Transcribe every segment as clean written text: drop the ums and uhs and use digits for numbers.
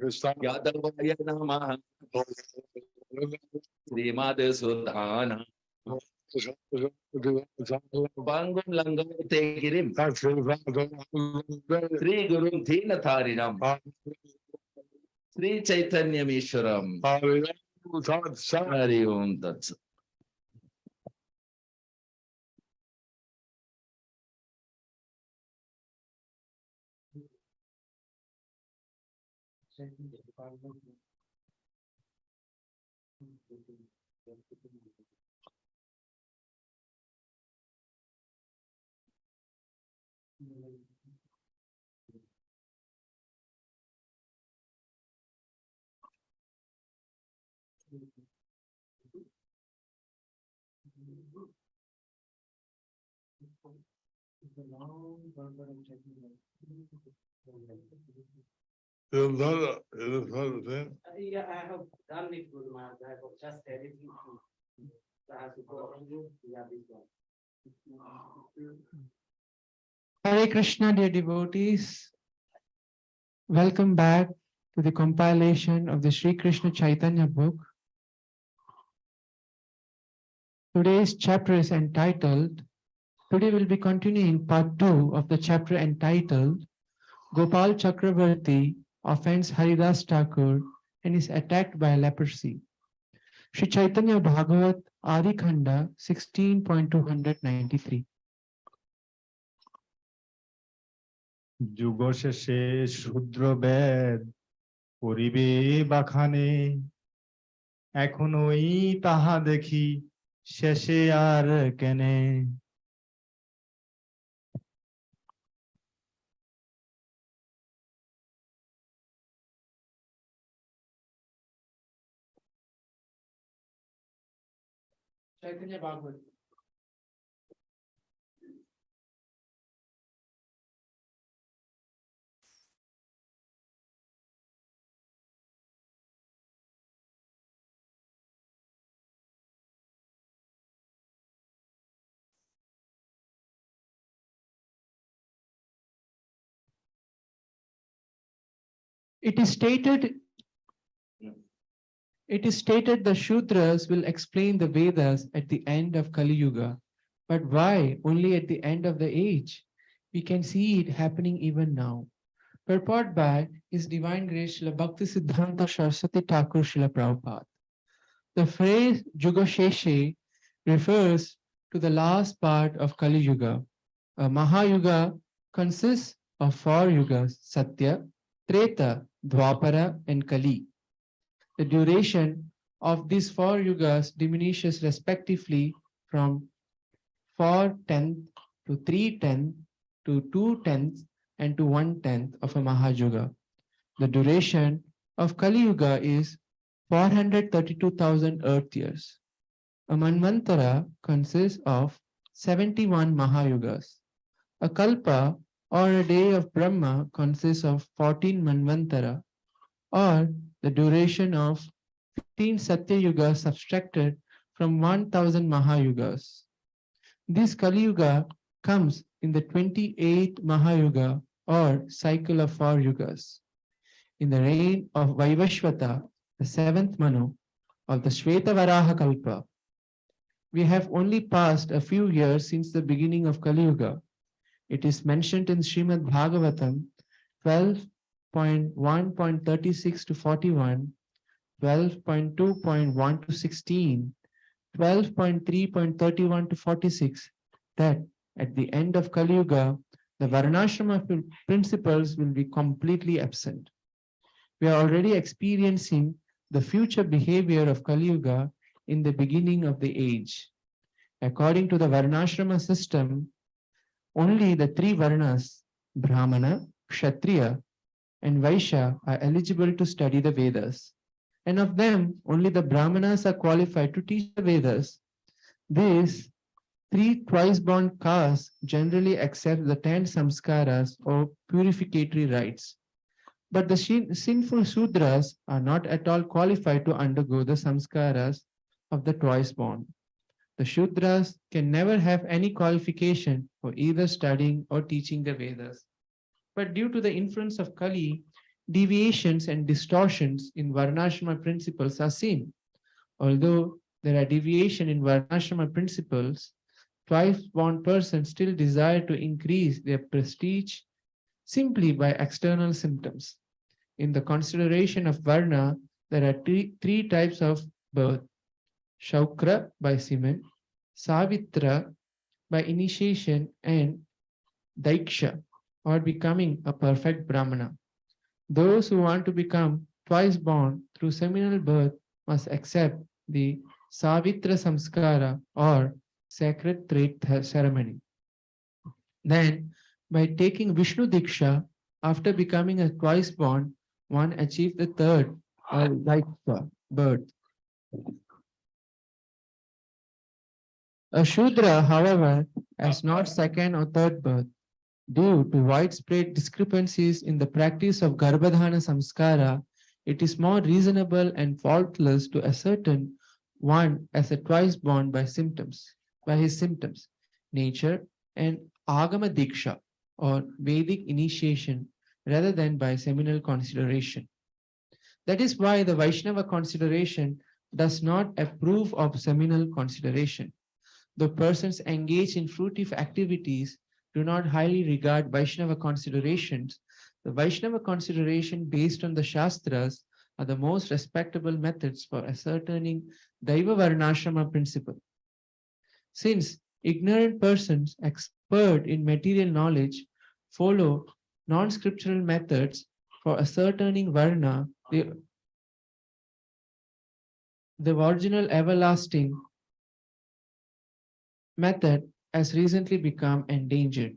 Yadavaya Namaha Srimad Sudhana Pangum Langate Girim Sri Gurum Thina Tharinam Sri Caitanya Mishwaram Hari Om Tat Sat. Yeah, I have done it, Guru Maharaj. I have just editing. I have to go. Yeah, this one. Hare Krishna, dear devotees. Welcome back to the compilation of the Sri Krishna Chaitanya book. Today's chapter is entitled, today we'll be continuing part 2 of the chapter entitled Gopāla Cakravartī offends Haridāsa Ṭhākura and is attacked by leprosy. Sri Chaitanya Bhagavat Adi Khanda 16.293. যুগ শেষে শূদ্র বেদ করিবে বাখানে এখনোই তাহা দেখি শেষে আর কেনে Chaitanya Bhagavat. It is stated the Shudras will explain the Vedas at the end of Kali Yuga. But why only at the end of the age? We can see it happening even now. Purport by His Divine Grace Srila Bhaktisiddhanta Saraswati Thakur Srila Prabhupada. The phrase Yuga Sheshe refers to the last part of Kali Yuga. A Mahayuga consists of 4 yugas, Satya, Treta, Dwapara, and Kali. The duration of these 4 yugas diminishes respectively from 4/10 to 3/10 to 2/10 and to 1/10 of a Mahayuga. The duration of Kali Yuga is 432,000 Earth years. A Manvantara consists of 71 Mahayugas. A Kalpa or a day of Brahma consists of 14 Manvantara, or the duration of 15 Satya Yugas subtracted from 1000 Mahayugas. This Kali Yuga comes in the 28th Mahayuga or cycle of 4 yugas. In the reign of Vaivashvata, the 7th Manu of the Shvetavaraha Kalpa. We have only passed a few years since the beginning of Kali Yuga. It is mentioned in Srimad Bhagavatam 12.1.36 to 41, 12.2.1 to 16, 12.3.31 to 46 that at the end of Kali Yuga, the Varnashrama principles will be completely absent. We are already experiencing the future behavior of Kali Yuga in the beginning of the age. According to the Varnashrama system, only the 3 Varnas, Brahmana, Kshatriya, and Vaishya are eligible to study the Vedas. And of them, only the Brahmanas are qualified to teach the Vedas. These 3 twice-born castes generally accept the 10 samskaras or purificatory rites. But the sinful Sudras are not at all qualified to undergo the samskaras of the twice-born. The Shudras can never have any qualification for either studying or teaching the Vedas. But due to the influence of Kali, deviations and distortions in Varnashrama principles are seen. Although there are deviations in Varnashrama principles, twice-born persons still desire to increase their prestige simply by external symptoms. In the consideration of Varna, there are three types of birth: Shaukra by semen, Savitra by initiation, and Daiksha or becoming a perfect Brahmana. Those who want to become twice born through seminal birth must accept the Savitra Samskara or sacred thread ceremony. Then, by taking Vishnu Diksha, after becoming a twice born, one achieves the third or Daiksha birth. A Shudra, however, has not second or third birth. Due to widespread discrepancies in the practice of Garbhadhana Samskara, it is more reasonable and faultless to ascertain one as a twice born by his symptoms, nature, and Agama Diksha or Vedic initiation rather than by seminal consideration. That is why the Vaishnava consideration does not approve of seminal consideration. The persons engaged in fruitive activities do not highly regard Vaishnava considerations. The Vaishnava consideration based on the Shastras are the most respectable methods for ascertaining Daiva Varnashrama principle. Since ignorant persons expert in material knowledge follow non-scriptural methods for ascertaining Varna, the original everlasting method has recently become endangered.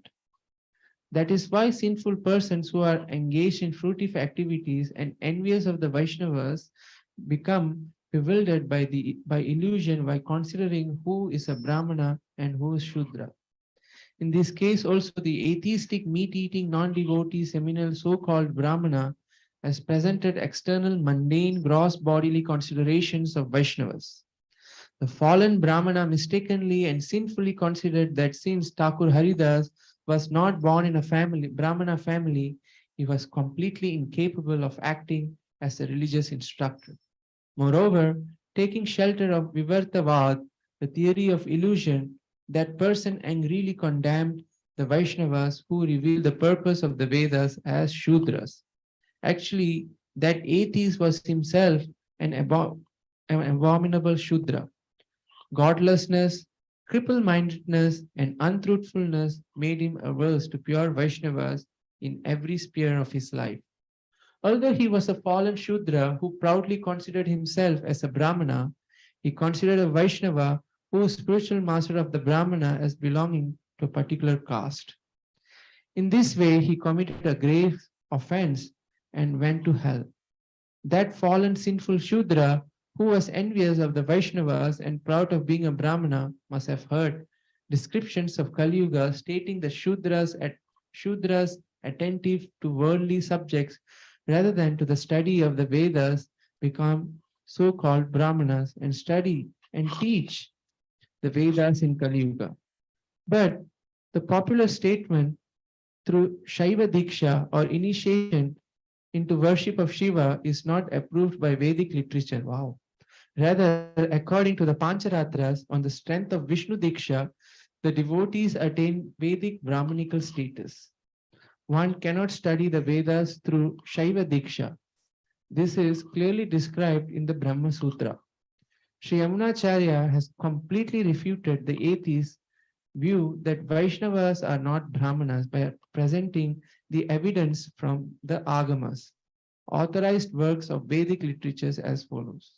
That is why sinful persons who are engaged in fruitive activities and envious of the Vaishnavas become bewildered by illusion by considering who is a Brahmana and who is Shudra. In this case also the atheistic meat-eating non-devotee seminal so-called Brahmana has presented external mundane gross bodily considerations of Vaishnavas. The fallen Brahmana mistakenly and sinfully considered that since Thakur Haridas was not born in a Brahmana family, he was completely incapable of acting as a religious instructor. Moreover, taking shelter of Vivartavad, the theory of illusion, that person angrily condemned the Vaishnavas who revealed the purpose of the Vedas as Shudras. Actually, that atheist was himself an abominable Shudra. Godlessness, cripple-mindedness, and untruthfulness made him averse to pure Vaishnavas in every sphere of his life. Although he was a fallen Shudra who proudly considered himself as a Brahmana, he considered a Vaishnava who was spiritual master of the Brahmana as belonging to a particular caste. In this way, he committed a grave offense and went to hell. That fallen sinful Shudra who was envious of the Vaishnavas and proud of being a Brahmana must have heard descriptions of Kali Yuga stating that Shudras attentive to worldly subjects rather than to the study of the Vedas become so-called Brahmanas and study and teach the Vedas in Kali Yuga. But the popular statement through Shaiva Diksha or initiation into worship of Shiva is not approved by Vedic literature. Wow. Rather, according to the Pancharatras, on the strength of Vishnu Diksha, the devotees attain Vedic Brahmanical status. One cannot study the Vedas through Shaiva Diksha. This is clearly described in the Brahma Sutra. Sri Yamunacharya has completely refuted the atheist view that Vaishnavas are not Brahmanas by presenting the evidence from the Agamas, authorized works of Vedic literatures as follows.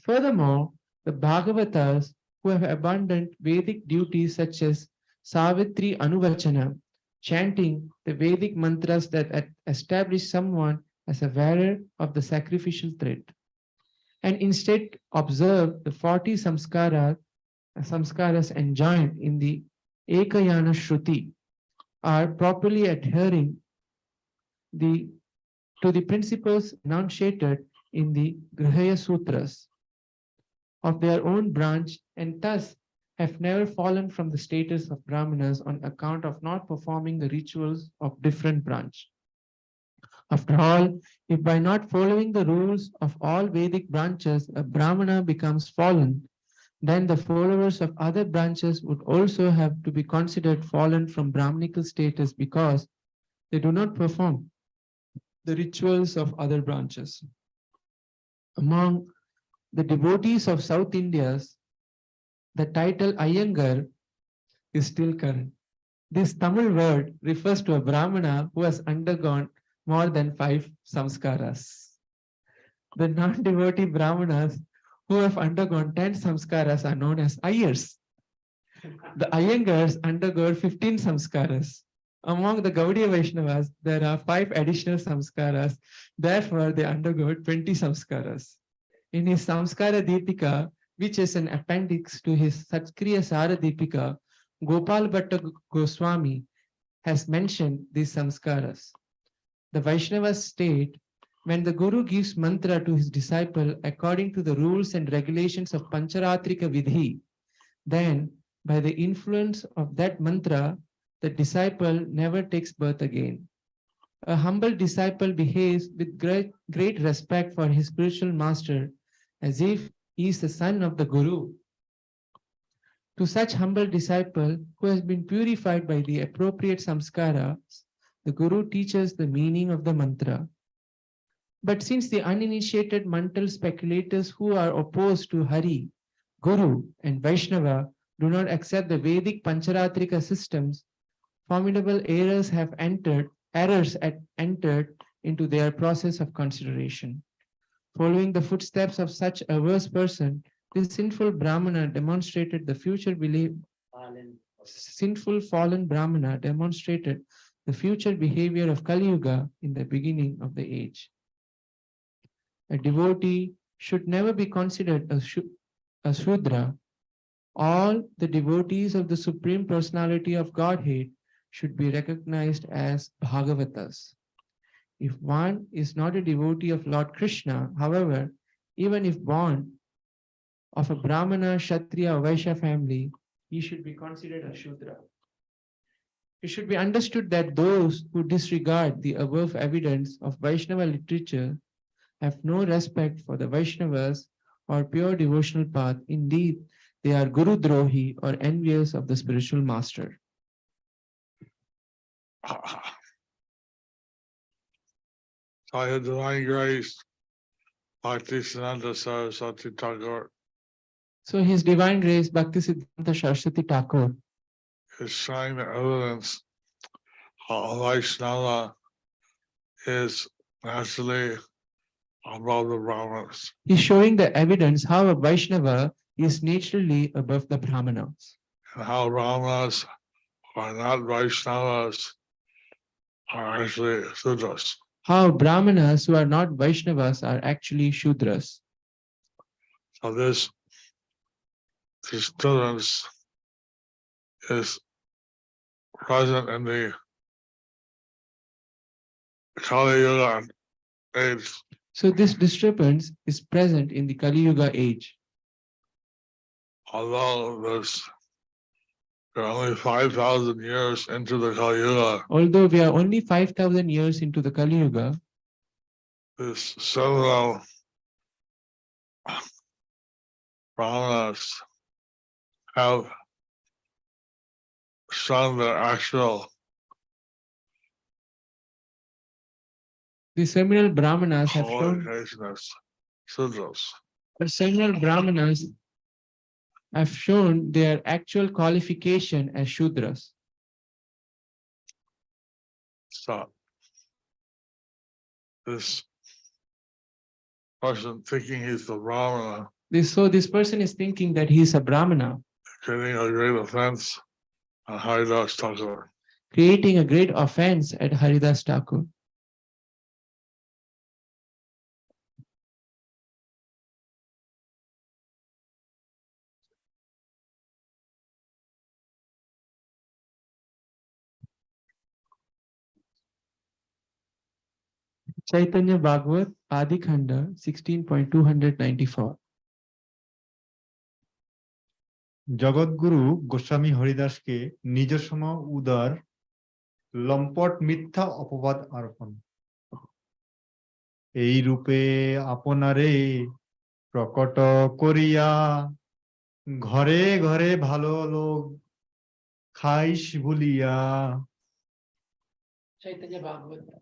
Furthermore, the Bhagavatas who have abundant Vedic duties such as Savitri Anuvachana, chanting the Vedic mantras that establish someone as a wearer of the sacrificial thread, and instead observe the 40 samskaras enjoined in the Ekayana Shruti, are properly adhering to the principles enunciated in the Grihaya Sutras of their own branch and thus have never fallen from the status of Brahmanas on account of not performing the rituals of different branch. After all, if by not following the rules of all Vedic branches a Brahmana becomes fallen, then the followers of other branches would also have to be considered fallen from Brahminical status because they do not perform the rituals of other branches. Among the devotees of South India, the title Iyengar is still current. This Tamil word refers to a Brahmana who has undergone more than 5 samskaras. The non-devotee Brahmanas who have undergone 10 samskaras are known as Ayers. The Iyengars undergo 15 samskaras. Among the Gaudiya Vaishnavas, there are 5 additional samskaras. Therefore, they undergo 20 samskaras. In his Samskara Deepika, which is an appendix to his Satskriya Sara Deepika, Gopāla Goswami has mentioned these samskaras. The Vaishnavas state, when the Guru gives mantra to his disciple according to the rules and regulations of Pancharatrika Vidhi, then by the influence of that mantra, the disciple never takes birth again. A humble disciple behaves with great respect for his spiritual master as if he is the son of the Guru. To such humble disciple who has been purified by the appropriate samskaras, the Guru teaches the meaning of the mantra. But since the uninitiated mental speculators who are opposed to Hari, Guru, and Vaishnava do not accept the Vedic Pancharatrika systems, formidable errors have entered into their process of consideration. Following the footsteps of such a worse person, this sinful Brahmana demonstrated the future fallen Brahmana demonstrated the future behavior of Kali Yuga in the beginning of the age. A devotee should never be considered a Shudra. All the devotees of the Supreme Personality of Godhead should be recognized as Bhagavatas. If one is not a devotee of Lord Krishna, however, even if born of a Brahmana, Kshatriya, or Vaishya family, he should be considered a Shudra. It should be understood that those who disregard the above evidence of Vaishnava literature have no respect for the Vaishnavas or pure devotional path. Indeed, they are Guru Drohi or envious of the spiritual master. By His divine grace, Bhaktisiddhanta Saraswati Ṭhākura So His divine grace, Bhaktisiddhanta Saraswati Ṭhākura, is showing the evidence how Vaishnava is naturally above the Brahmanas. He's showing the evidence how a Vaishnava is naturally above the Brahmanas. And how Brahmanas who are not Vaishnavas are actually Sudras. How Brahmanas who are not Vaishnavas are actually Shudras. So this difference is present in the Kali Yuga age. So this disturbance is present in the Kali Yuga age. Although we're only 5,000 years into the Kali Yuga, Although we are only 5,000 years into the Kali Yuga, this several Brahmanas have shown their actual the seminal Brahmanas have shown qualification as Sudras. the seminal Brahmanas have shown their actual qualification as Shudras. So this person thinking he's the Brahmana, So this person is thinking that he is a Brahmana, getting a great offense on Haridāsa Ṭhākura. creating a great offense at Haridāsa Ṭhākura. Caitanya Bhagavat, Adi Khanda, 16.294. জগৎগুরু গোস্বামী হরিদাসকে নিজসম উদার লম্পট মিথ্যা অপবাদ আরোপণ। এই রূপে আপনারে প্রকট করিয়া ঘরে ঘরে ভালো লোক খাইস ভুলিয়া। Chaitanya Bhagavata.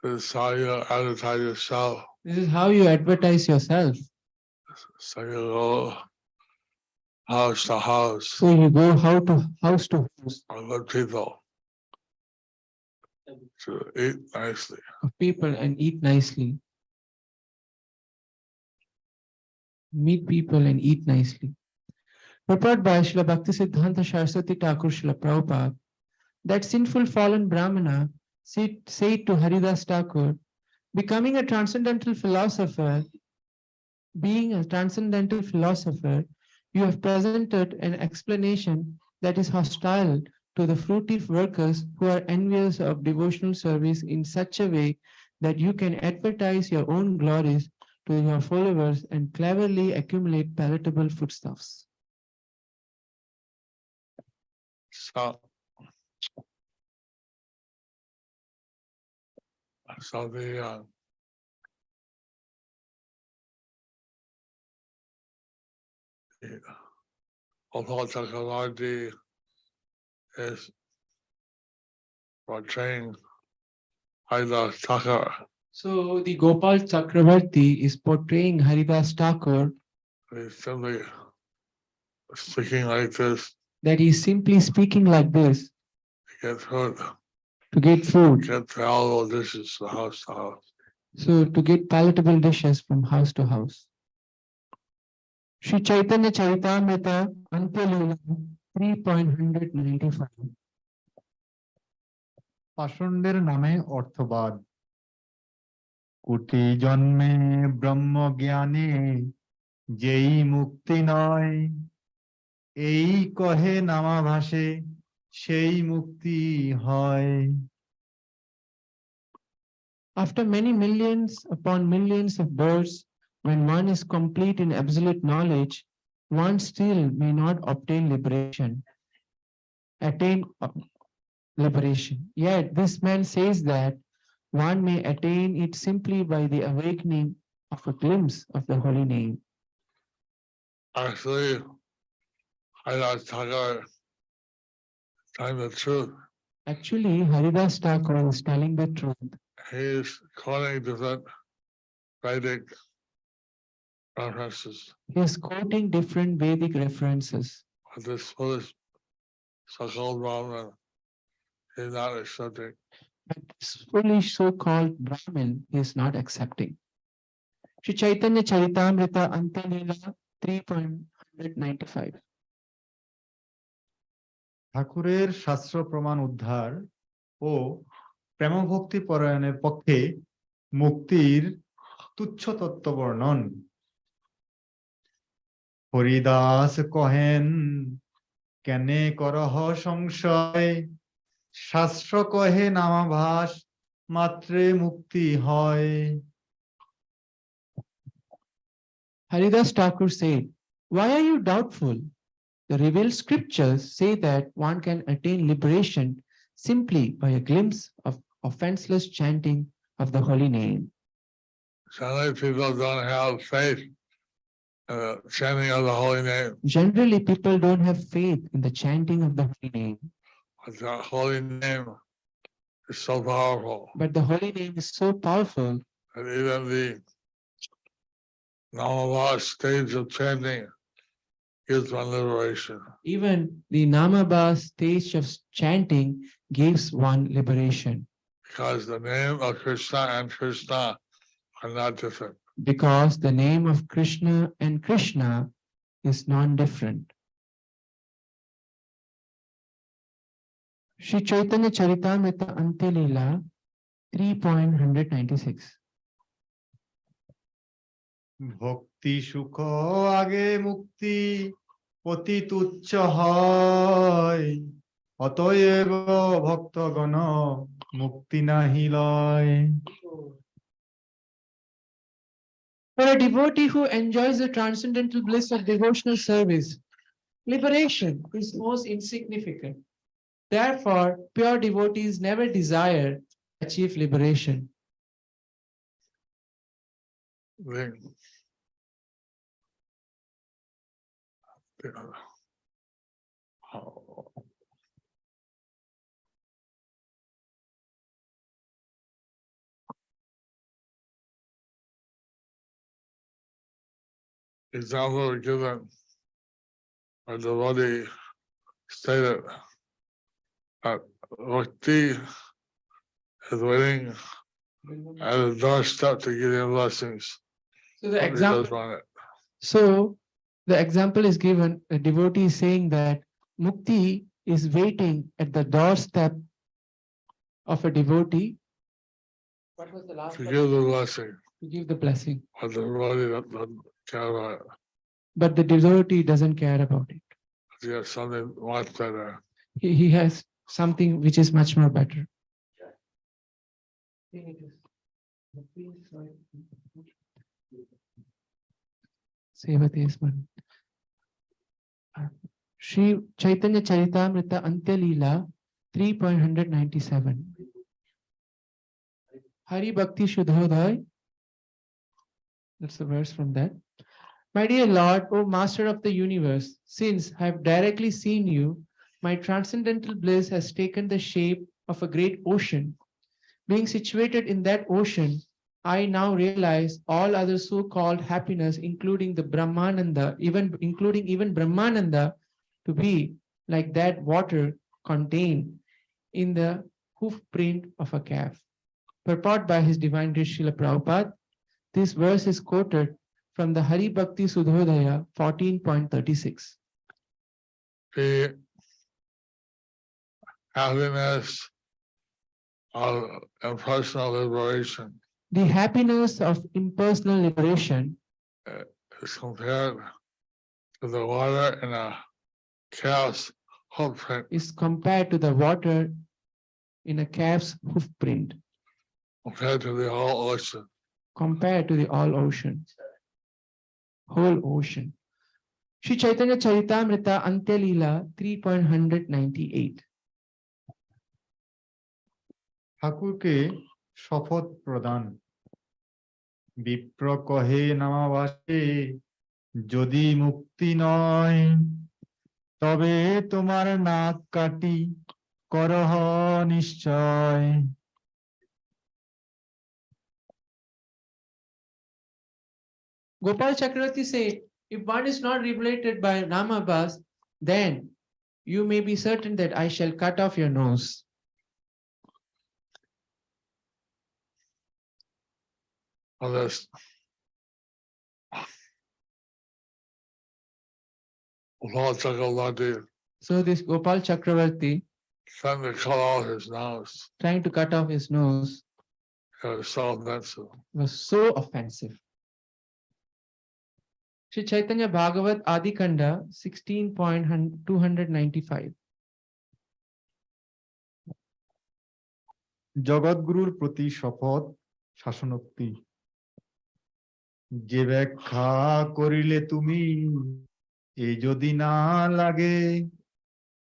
This is how you advertise yourself. This is how you advertise yourself. So you go house to house So you go to house and let people to eat nicely. of people and eat nicely. Meet people and eat nicely. Purport by Srila Bhaktisiddhanta Saraswati Ṭhākura Srila Prabhupada, that sinful fallen Brahmana said to Haridāsa Ṭhākura, becoming a transcendental philosopher, being a transcendental philosopher, you have presented an explanation that is hostile to the fruitive workers who are envious of devotional service in such a way that you can advertise your own glories to your followers and cleverly accumulate palatable foodstuffs. So the Gopāla Cakravartī is portraying Haridāsa Ṭhākura. So the Gopāla Cakravartī is portraying Haridāsa Ṭhākura, He's simply speaking like this that he is simply speaking like this to get food, to get food. get palatable dishes from house to house. So to get palatable dishes from house to house. Sri Caitanya Charitamrita Antya-lila 3.195. পাষণ্ডের নামে অর্থবাদ। কোটি জন্মে ব্রহ্ম জ্ঞানে যেই মুক্তি নয়, এই কহে নামাভাসে সেই মুক্তি হয়। After many millions upon millions of births, when one is complete in absolute knowledge, one still may not obtain liberation. Yet this man says that one may attain it simply by the awakening of a glimpse of the holy name. Actually, Haridāsa Ṭhākura is telling the truth. Actually, Haridāsa Ṭhākura is telling the truth. He is quoting different Vedic references. He is quoting different Vedic references. But this foolish so-called Brahmin is not accepting. But this foolish so-called Brahmin is not accepting. Sri Caitanya Charitamrita Antya-lila 3.195. ঠাকুরের শাস্ত্র প্রমাণ উদ্ধার ও প্রেমভক্তি পরায়ণের পক্ষে মুক্তির তুচ্ছ তত্ত্ব বর্ণন। হরিদাস কহেন কেনে করহ সংশয়, শাস্ত্র কহে নামাভাস মাত্রে মুক্তি হয়। Haridāsa Ṭhākura said, "Why are you doubtful? The revealed scriptures say that one can attain liberation simply by a glimpse of offenseless chanting of the holy name." Generally, people don't have faith in the chanting of the holy name. Generally, people don't have faith in the chanting of the holy name. But the holy name is so powerful But the holy name is so powerful that even the Namavas stage of chanting gives one liberation. even the Namabha stage of chanting gives one liberation. Because the name of Krishna and Krishna are not different. Because the name of Krishna and Krishna is non-different. Sri Chaitanya Charitamrita Antya Leela 3.196. ভক্তি সুখ আগে মুক্তি অতি তুচ্ছ হয় অতএব ভক্তগণ মুক্তি নাহি লয়। For a devotee who enjoys the transcendental bliss of devotional service, liberation is most insignificant. Therefore, pure devotees never desire to achieve liberation. Example given by the devotee stated that Bhakti is waiting at the doorstep to give him blessings. So But he does want it. the example is given, a devotee is saying that Mukti is waiting at the doorstep of a devotee. What was the last To part? give the blessing, To give the blessing. but the devotee doesn't care about it. But the devotee doesn't care about it. He has something much better. He has something which is much more better. Sri Chaitanya Charitamrita Antya Leela 3.197. Hari Bhakti Shuddhodaya. That's the verse from that. My dear Lord, O Master of the universe, since I have directly seen you, my transcendental bliss has taken the shape of a great ocean. Being situated in that ocean, I now realize all other so-called happiness, including the Brahmananda, including even Brahmananda, to be like that water contained in the hoof print of a calf. Purport by His Divine Grace Srila Prabhupada. This verse is quoted from the Hari Bhakti Sudhodaya 14.36. The happiness of impersonal liberation The happiness of impersonal liberation is compared to the water in a calf's footprint, is compared to the water in a calf's hoof print, compared to the whole ocean. compared to the whole ocean. Sri Chaitanya Charitamrita Antya Leela 3.198. ঠাকুরকে শপথ প্রদান বিপ্র কহে নামাবাসে যদি মুক্তি নয় তবে তোমার নাক কাটি করহ নিশ্চয়। Gopāla Cakravartī said, if one is not liberated by Namabhas, then you may be certain that I shall cut off your nose. Others Gopāla Cakravartī So this Gopāla Cakravartī, trying to cut off his nose. trying to cut off his nose, It was so offensive. was so offensive. Sri Chaitanya Bhagavat Adikanda 16.295. জগৎগুরুর প্রতি শপথ শাসনোক্তি যে ব্যাখ্যা করিলে তুমি এই যদি না লাগে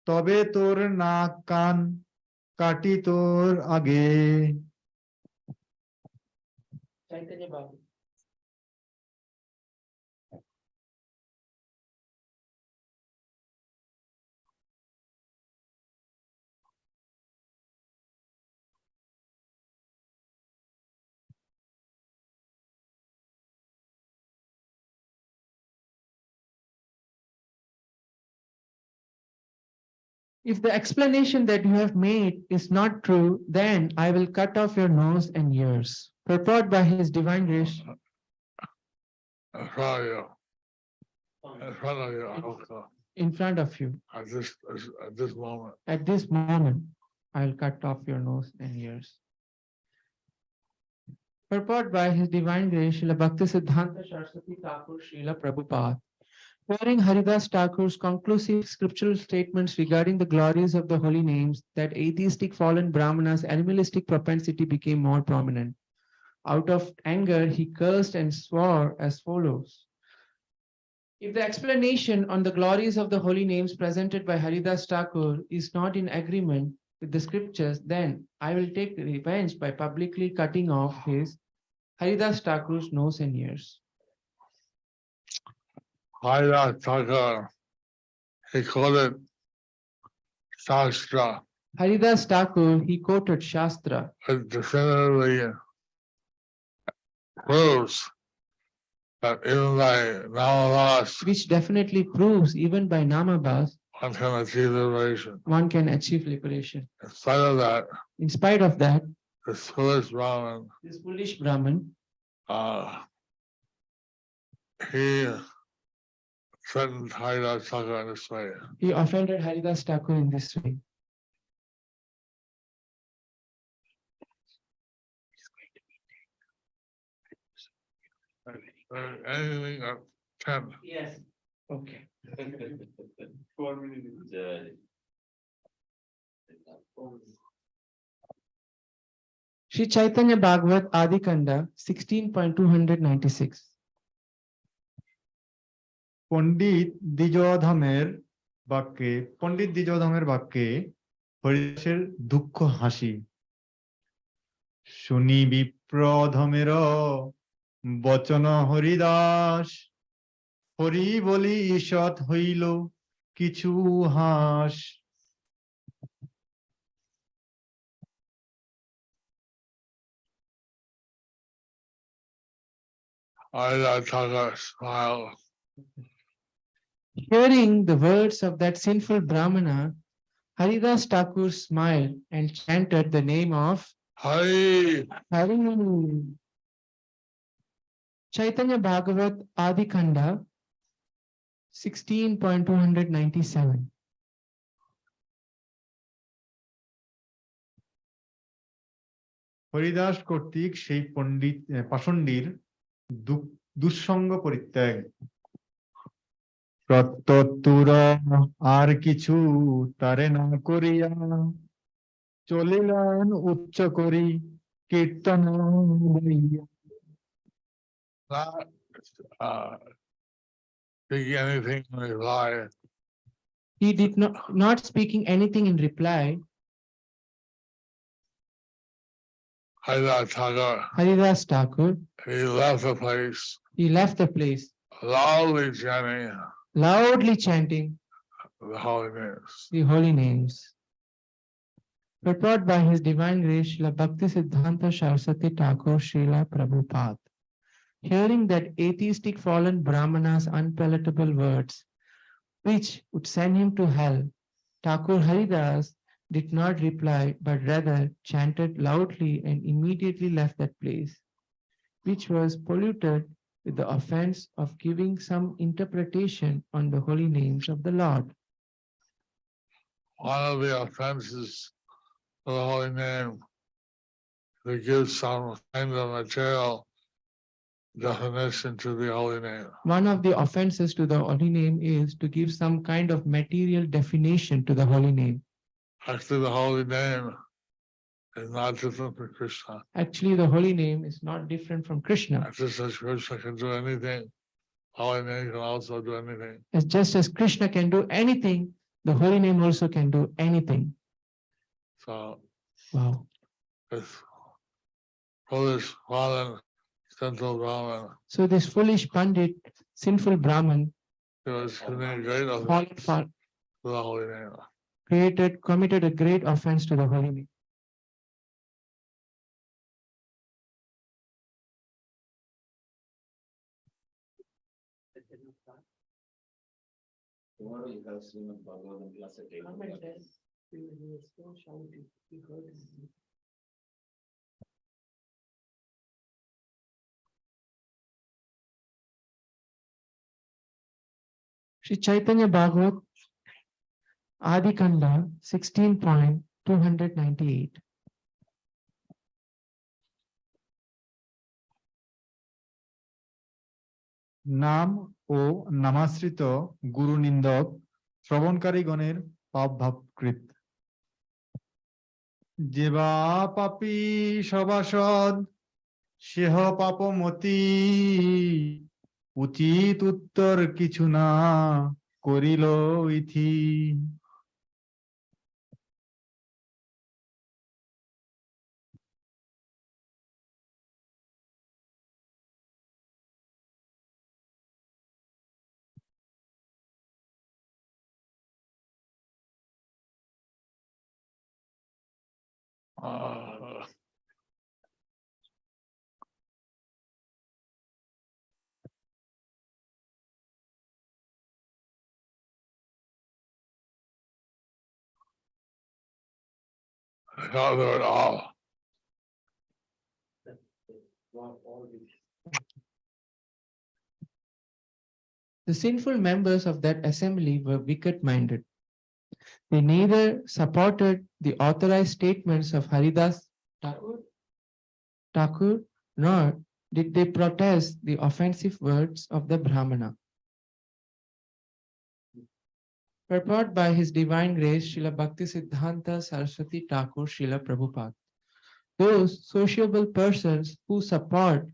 তবে তোর নাক কান কাটি তোর আগে। Chaitanya Bhagavat. If the explanation that you have made is not true, then I will cut off your nose and ears. Purport by His Divine Grace. That's right, yeah. in front of you also. in front of you. At this moment. At this moment, I'll cut off your nose and ears. Purport by His Divine Grace, Srila Bhaktisiddhanta Saraswati Thakur Srila Prabhupada. Hearing Haridāsa Ṭhākura's conclusive scriptural statements regarding the glories of the holy names, that atheistic fallen Brahmana's animalistic propensity became more prominent. Out of anger, he cursed and swore as follows. If the explanation on the glories of the holy names presented by Haridāsa Ṭhākura is not in agreement with the scriptures, then I will take revenge by publicly cutting off his Haridāsa Ṭhākura's nose and ears. Haridāsa Ṭhākura, he quoted Shastra. Haridāsa Ṭhākura, he quoted Shastra. It definitively proves that even by Namavas, Which definitely proves even by Namabhas, one can achieve liberation. one can achieve liberation. In spite of that, In spite of that, this foolish Brahmin, this foolish Brahman, he threatened Haridāsa Ṭhākura in this way. he offended Haridāsa Ṭhākura in this way. Anything of 10. Yes. Okay. 4 minutes. Sri Caitanya Bhagavat Adi Kanda 16.296. পণ্ডিত দ্বিজোধমের বাক্যে হরিদাসের দুঃখ হাসি শুনি বিপ্রধমের বচন হরিদাস হরি বলি ঈষৎ হইল কিছু হাস Haridāsa Ṭhākura smiled. Hearing the words of that sinful Brahmana, Haridāsa Ṭhākura smiled and chanted the name of Hari. Hari. Caitanya Bhagavat Adi Kanda 16.297. Haridas কর্তৃক সেই পাষণ্ডীর দুঃসঙ্গ পরিত্যাগ প্রত্যুর আর কিছু তারে না করিয়া চলিলেন উচ্চ করি কীর্তন গাইয়া। Not speaking anything in reply. He did not speaking anything in reply. Haridāsa Ṭhākura, he left the place, he left the place, loudly chanting the holy names. The holy names. Purport by His Divine Grace, Srila Bhaktisiddhanta Saraswati Ṭhākura Srila Prabhupada. Hearing that atheistic fallen Brahmana's unpalatable words, which would send him to hell, Thakur Haridas did not reply, but rather chanted loudly and immediately left that place, which was polluted with the offense of giving some interpretation on the holy names of the Lord. One of the offenses of the holy name, to give some kind of material definition to the holy name. One of the offenses to the holy name is to give some kind of material definition to the holy name. Actually, the holy name is not different from Krishna. Actually, the holy name is not different from Krishna. Just as Krishna can do anything, holy name can also do anything. Just as Krishna can do anything, the holy name also can do anything. So, Wow. this foolish fallen sinful Brahman, So this foolish Pandit, sinful Brahman, he was committing a great fallen offense for, to the holy name. committed a great offense to the holy name. Tomorrow you have Srimad Bhagavatam class at 8 o'clock. Sri Chaitanya Bhagavat, Adi Kanda, 16.298. নাম ও নামাশ্রিত গুরু নিন্দক শ্রবণকারী গণের পাপ ভাবকৃত যেবা পাপী সভাসদ সেহ পাপমতি উচিত উত্তর কিছু না করিল ইথি। I can't do it all. The sinful members of that assembly were wicked-minded. They neither supported the authorized statements of Haridāsa Ṭhākura, nor did they protest the offensive words of the Brahmana. Purport by His Divine Grace, Srila Bhaktisiddhanta Saraswati Thakur Srila Prabhupada. Those sociable persons who support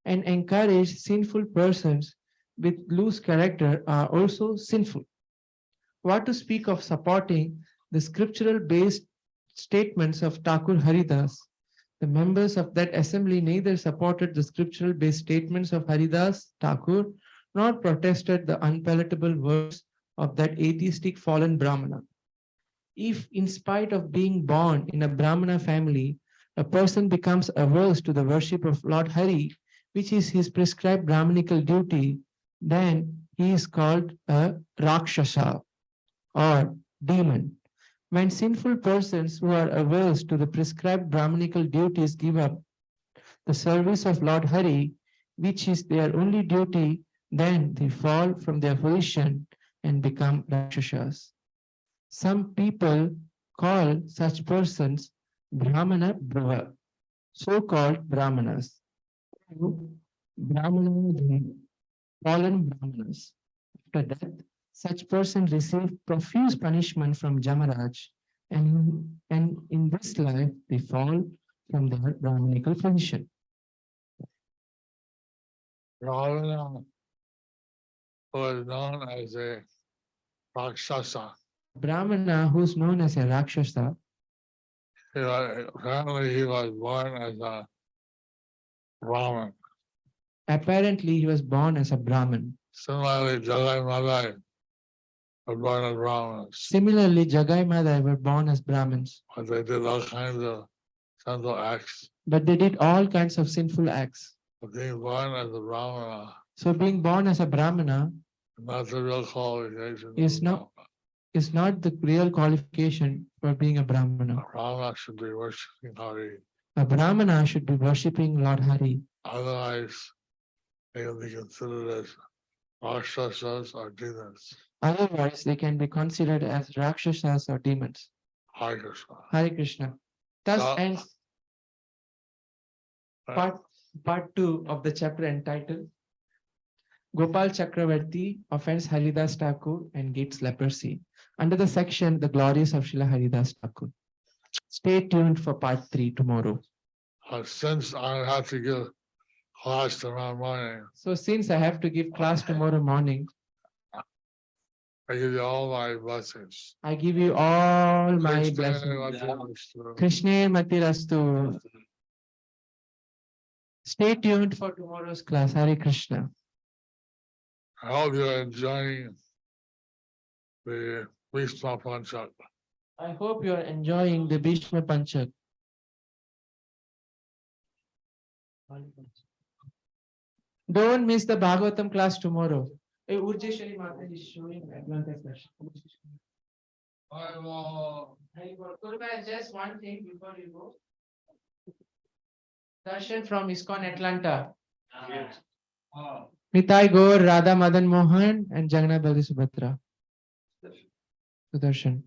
and encourage sinful persons with loose character are also sinful. What to speak of supporting the scriptural-based statements of Thakur Haridas? The members of that assembly neither supported the scriptural-based statements of Haridāsa Ṭhākura nor protested the unpalatable words of that atheistic fallen Brahmana. If, in spite of being born in a Brahmana family, a person becomes averse to the worship of Lord Hari, which is his prescribed Brahmanical duty, then he is called a Rakshasa or demon. When sinful persons who are averse to the prescribed Brahmanical duties give up the service of Lord Hari, which is their only duty, then they fall from their position and become Rakshasas. Some people call such persons Brahmana Brava, so-called Brahmanas. Brahmana, fallen Brahmanas. After death, such persons receive profuse punishment from Jamaraj, and in this life they fall from their Brahmanical position. Ravana was known as a Rakshasa. Brahmana, who's known as a Rakshasa, Apparently he was born as a Brahmin. apparently he was born as a Brahmin. Similarly, Jagai Madai was born as Brahmins. Similarly, Jagai Madhava were born as Brahmins, But they did all kinds of sinful acts. but they did all kinds of sinful acts. But being born as a Brahmana, So being born as a Brahmana not the real qualification. is not the real qualification for being a Brahmana. A Brahmana should be worshipping Hari. A Brahmana should be worshipping Lord Hari. Otherwise, they can be considered as Rakshasas or demons. Otherwise, they can be considered as Rakshasas or demons. Hare Krishna. Hare Krishna. Thus So- ends part 2 of the chapter entitled Gopāla Cakravartī offends Haridāsa Ṭhākura and gets leprosy, under the section The Glories of Srila Haridāsa Ṭhākura. Stay tuned for part 3 tomorrow. Since I have to give class tomorrow morning, So since I have to give class tomorrow morning, I give you all my blessings. I give you all my Krishna blessings. Vajrastu. Krishna Matirastu. Stay tuned for tomorrow's class. Hare Krishna. I hope you're enjoying the Bhishma Panchak. I hope you are enjoying the Bhishma Panchak. Don't miss the Bhagavatam class tomorrow. Hey, Urjeshwari Mata is showing Atlanta session. I will. Hey, Gurga, just one thing before you go. Darshan from ISKCON Atlanta. Yes. Nitai Gaur, Radha Madan Mohan, and Jagannath Baldev Subhadra. Sudarshan.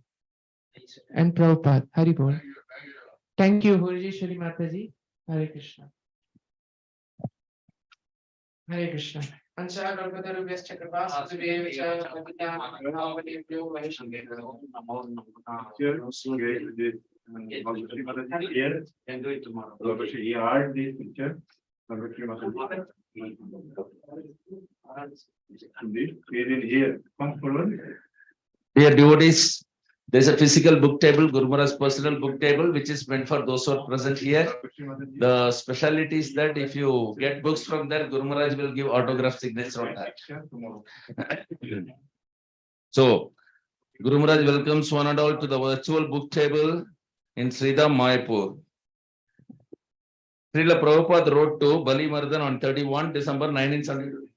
And Prabhupada. Hari Bol. Thank you, Guruji, Shri Mataji. Hare Krishna. Hare Krishna. Ancha Kalpatarubhyascha Kripa Sindhubhyeva Patita Bhavanebhyo Vaishnavebhyo Here, Can do it tomorrow. he art this picture. Here, come forward. Dear devotees, there is a physical book table, Guru Maharaj's personal book table, which is meant for those who are present here. The speciality is that if you get books from there, Guru Maharaj will give autograph signature on that. So, Guru Maharaj welcomes one and all to the virtual book table in Sridham, Mayapur. Srila Prabhupada wrote to Bali Mardhan on 31 December 1972.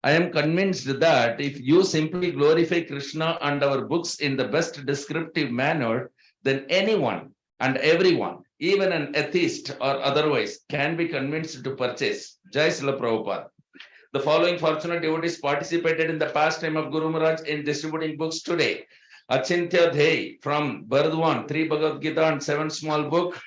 I am convinced that if you simply glorify Krishna and our books in the best descriptive manner, then anyone and everyone, even an atheist or otherwise, can be convinced to purchase. Jai Srila Prabhupada. The following fortunate devotees participated in the pastime of Guru Maharaj in distributing books today. Achintya Dhey from Bardwan, 3 Bhagavad Gita and 7 small book.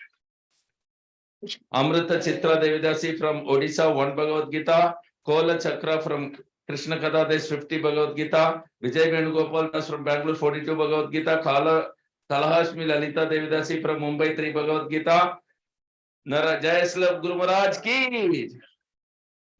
Amrita Chitra Devidasi from Odisha, 1 Bhagavad Gita. Kola Chakra from Krishna Katha Desh, 50 Bhagavad Gita. Vijay Venugopal Das from Bangalore, 42 Bhagavad Gita. Kalahashmi Lalita Devidasi from Mumbai, 3 Bhagavad Gita. Jai Srila Guru Maharaj ki.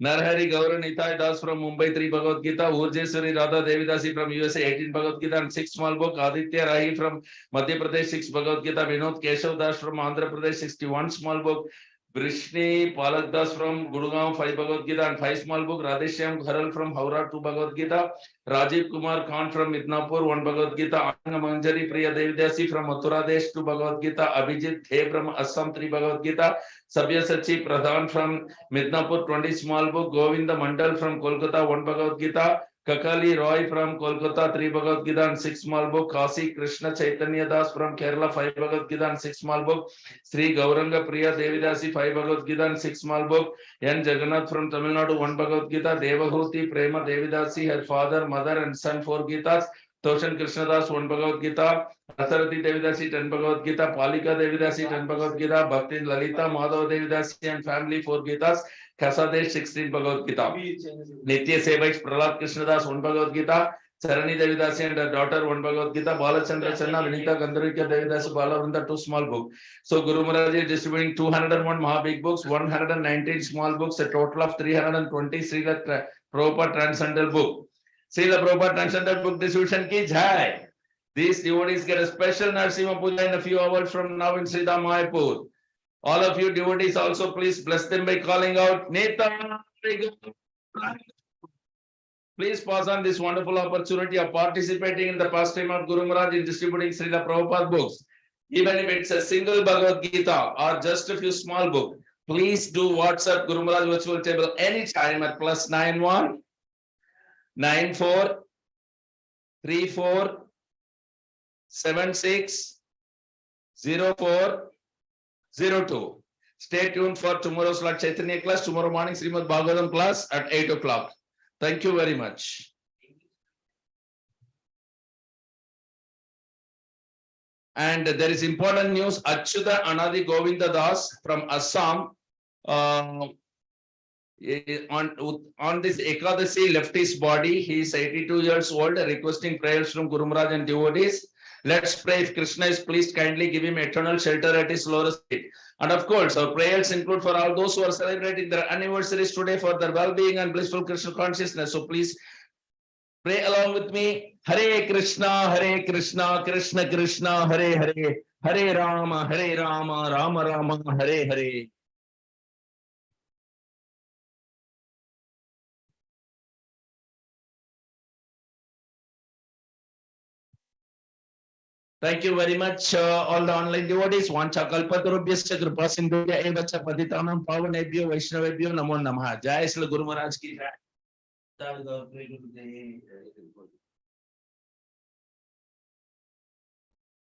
Narhari Gaura Nitai Das from Mumbai, 3 Bhagavad Gita. Urjeswari Radha Devidasi from USA, 18 Bhagavad Gita and 6 small book. Aditya Rahi from Madhya Pradesh, 6 Bhagavad Gita. Vinod Keshav Das from Andhra Pradesh, 61 small book. Vrishni Palak Das from Gurgaon, 5 Bhagavad Gita and 5 small book. Radheshyam Gharal from Howrah, 2 Bhagavad Gita. Rajiv Kumar Khan from Midnapur, 1 Bhagavad Gita. Anga Manjari Priya Devidasi from Mathura Desh, 2 Bhagavad Gita. Abhijit Thay from Assam, 3 Bhagavad Gita. Sabya Sachi Pradhan from Midnapur, 20 small book. Govinda Mandal from Kolkata, 1 Bhagavad Gita. Kakali Roy from Kolkata, 3 Bhagavad Gita and 6 small book. Kasi Krishna Chaitanya Das from Kerala, 5 Bhagavad Gita and 6 small book. Sri Gauranga Priya Devidasi, 5 Bhagavad Gita and 6 small book. N. Jagannath from Tamil Nadu, 1 Bhagavad Gita. Devahuti Prema Devidasi, her father, mother and son, 4 Gitas. Toshan Krishnadas, 1 Bhagavad Gita. Asarati Devidasi, 10 Bhagavad Gita. Palika Devidasi, 10 Bhagavad Gita. Bhakti Lalita, Madhava Devidasi and family, 4 Gitas. Kasadesh, 16 Bhagavad Gita. Nitya Sevaks, Prahlad Krishnadas, 1 Bhagavad Gita. Sarani Devidasi and her daughter, 1 Bhagavad Gita. Balachandra Channa, Vinita Gandharika Devidasi, Balavrinda, 2 small book. So Guru Maharaj is distributing 201 Mahabig books, 119 small books, a total of 320 Srila Prabhupada Transcendental book. Srila Prabhupada Transcendental book distribution ki jai. These devotees get a special Narasimha Puja in a few hours from now in Sridham Mayapur. All of you devotees also please bless them by calling out Neta. Please pass on this wonderful opportunity of participating in the pastime of Guru Maharaj in distributing Srila Prabhupada books. Even if it's a single Bhagavad Gita or just a few small books, please do WhatsApp Guru Maharaj virtual table anytime at +91 94 34 76 04 02. Stay tuned for tomorrow's Lord Chaitanya class. Tomorrow morning, Srimad Bhagavatam class at 8 o'clock. Thank you very much. And there is important news. Achyuta Anadi Govinda Das from Assam on this Ekadasi left his body. He is 82 years old, requesting prayers from Guru Maharaj and devotees. Let's pray. If Krishna is pleased, kindly give him eternal shelter at his lotus feet. And of course, our prayers include for all those who are celebrating their anniversaries today for their well-being and blissful Krishna consciousness. So please pray along with me. Hare Krishna, Krishna Krishna, Hare Hare, Hare Rama, Rama Rama, Hare Hare. Thank you very much, all the online devotees. Vancha kalpatarubhyascha kripa sindhubhya eva cha patitanam pavanebhyo vaishnavebhyo namo namaha. Jai Srila Guru Maharaj ki jai.